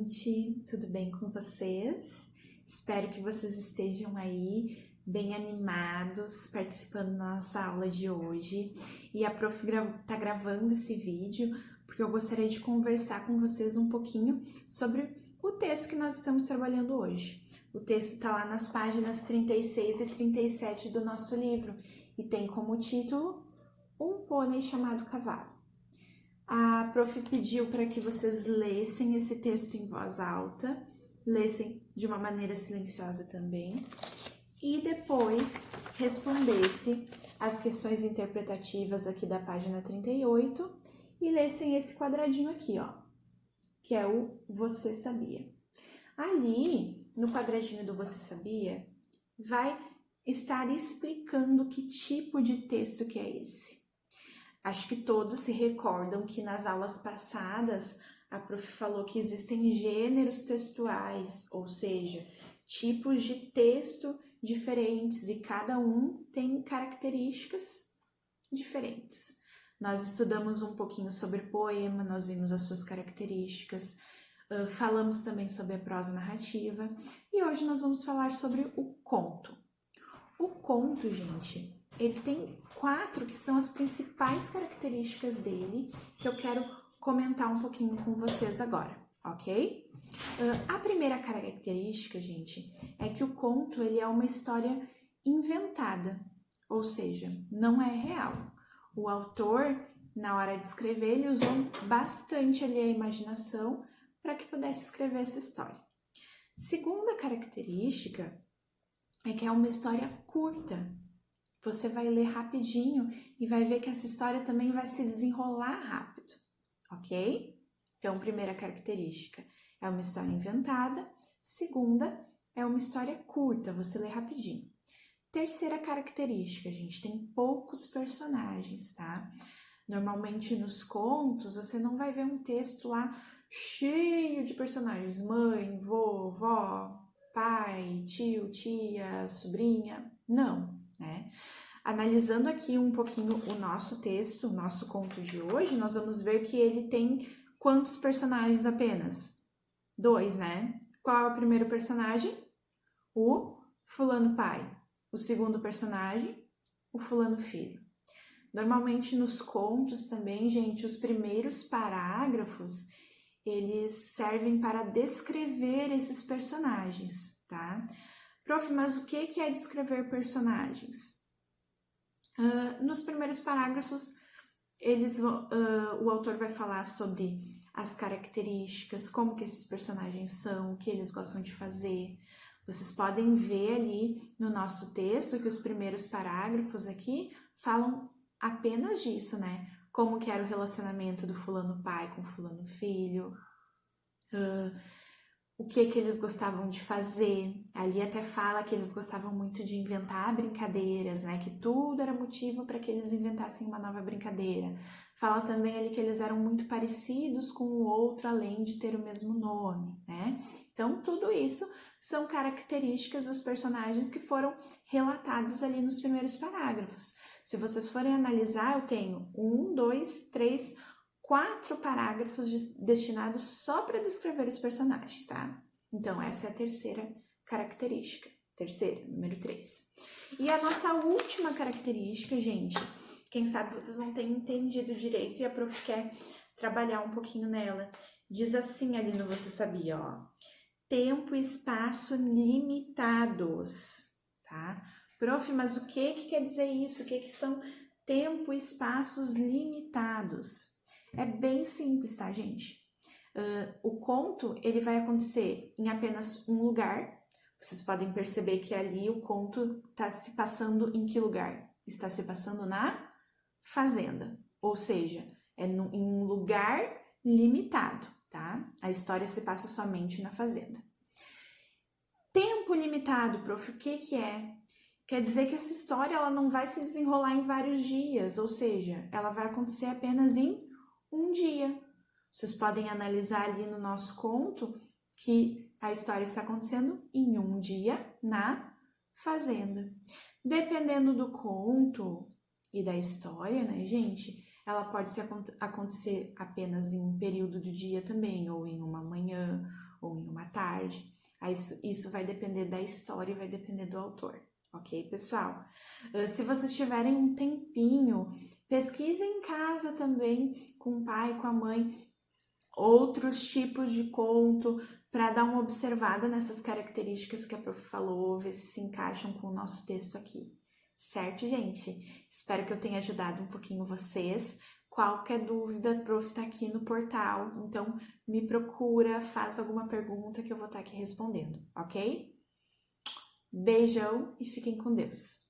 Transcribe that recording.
gente, tudo bem com vocês? Espero que vocês estejam aí bem animados participando da nossa aula de hoje. E a prof tá gravando esse vídeo porque eu gostaria de conversar com vocês um pouquinho sobre o texto que nós estamos trabalhando hoje. O texto está lá nas páginas 36 e 37 do nosso livro e tem como título Um Pônei Chamado Cavalo. A prof pediu para que vocês lessem esse texto em voz alta, lessem de uma maneira silenciosa também, e depois respondesse as questões interpretativas aqui da página 38 e lessem esse quadradinho aqui, ó, que é o Você Sabia. Ali, no quadradinho do Você Sabia, vai estar explicando que tipo de texto que é esse. Acho que todos se recordam que nas aulas passadas a prof falou que existem gêneros textuais, ou seja, tipos de texto diferentes e cada um tem características diferentes. Nós estudamos um pouquinho sobre poema, nós vimos as suas características, falamos também sobre a prosa narrativa e hoje nós vamos falar sobre o conto. O conto, gente, ele tem 4 que são as principais características dele, que eu quero comentar um pouquinho com vocês agora, ok? A primeira característica, gente, é que o conto ele é uma história inventada, ou seja, não é real. O autor, na hora de escrever, ele usou bastante ali a imaginação para que pudesse escrever essa história. Segunda característica é que é uma história curta. Você vai ler rapidinho e vai ver que essa história também vai se desenrolar rápido, ok? Então, primeira característica, é uma história inventada. Segunda, é uma história curta, você lê rapidinho. Terceira característica, gente, tem poucos personagens, tá? Normalmente nos contos, você não vai ver um texto lá cheio de personagens. Mãe, vovó, pai, tio, tia, sobrinha. Não, né? Analisando aqui um pouquinho o nosso texto, o nosso conto de hoje, nós vamos ver que ele tem quantos personagens apenas? 2, né? Qual é o primeiro personagem? O fulano pai. O segundo personagem? O fulano filho. Normalmente nos contos também, gente, os primeiros parágrafos, eles servem para descrever esses personagens, tá? Prof, mas o que é descrever personagens? Nos primeiros parágrafos, o autor vai falar sobre as características, como que esses personagens são, o que eles gostam de fazer. Vocês podem ver ali no nosso texto que os primeiros parágrafos aqui falam apenas disso, né? Como que era o relacionamento do fulano pai com o fulano filho, o que eles gostavam de fazer. Ali até fala que eles gostavam muito de inventar brincadeiras, né? Que tudo era motivo para que eles inventassem uma nova brincadeira. Fala também ali que eles eram muito parecidos com o outro, além de ter o mesmo nome, né? Então, tudo isso são características dos personagens que foram relatadas ali nos primeiros parágrafos. Se vocês forem analisar, eu tenho 1, 2, 3, 4 parágrafos destinados só para descrever os personagens, tá? Então, essa é a terceira característica. Terceira, número 3. E a nossa última característica, gente, quem sabe vocês não têm entendido direito e a prof quer trabalhar um pouquinho nela. Diz assim ali no Você Sabia, ó. Tempo e espaço limitados, tá? Prof, mas o que quer dizer isso? O que são tempo e espaços limitados? É bem simples, tá, gente? O conto, ele vai acontecer em apenas um lugar. Vocês podem perceber que ali o conto está se passando em que lugar? Está se passando na fazenda. Ou seja, em um lugar limitado, tá? A história se passa somente na fazenda. Tempo limitado, prof, o que é? Quer dizer que essa história ela não vai se desenrolar em vários dias, ou seja, ela vai acontecer apenas em um dia. Vocês podem analisar ali no nosso conto que a história está acontecendo em um dia na fazenda. Dependendo do conto e da história, né, gente, ela pode acontecer apenas em um período do dia também, ou em uma manhã, ou em uma tarde. Aí isso vai depender da história e vai depender do autor, ok, pessoal? Se vocês tiverem um tempinho, pesquisem em casa também, com o pai, com a mãe, outros tipos de conto, para dar uma observada nessas características que a prof falou, ver se encaixam com o nosso texto aqui. Certo, gente? Espero que eu tenha ajudado um pouquinho vocês. Qualquer dúvida, a prof tá aqui no portal, então me procura, faça alguma pergunta que eu vou estar aqui respondendo, ok? Beijão e fiquem com Deus!